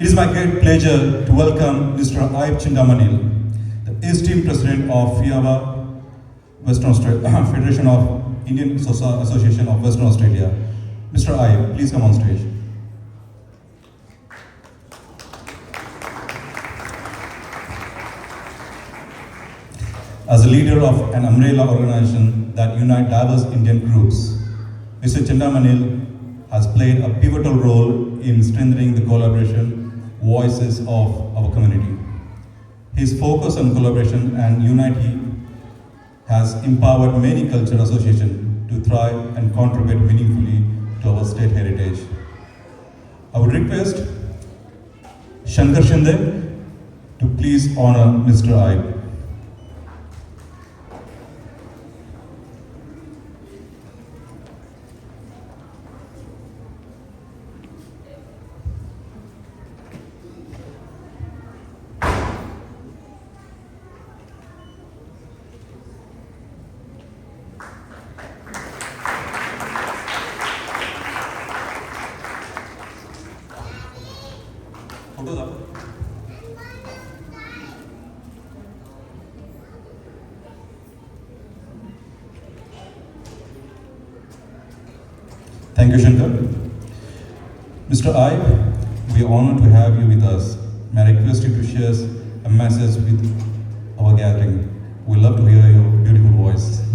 It is my great pleasure to welcome Mr. Ayub Chindamanil, the esteemed president of FIAWA, Western Australia, Federation of Indian Association of Western Australia. Mr. Ayub, please come on stage. As a leader of an umbrella organization that unites diverse Indian groups, Mr. Chindamanil has played a pivotal role in strengthening the collaboration voices of our community. His focus on collaboration and unity has empowered many cultural associations to thrive and contribute meaningfully to our state heritage. I would request Shankar Shinde to please honor Mr. Ayub. Photo दाखव. Thank you, Shankar. Mr. Ayub, we are honored to have you with us. May I request you to share a message with our gathering. We love to hear your beautiful voice.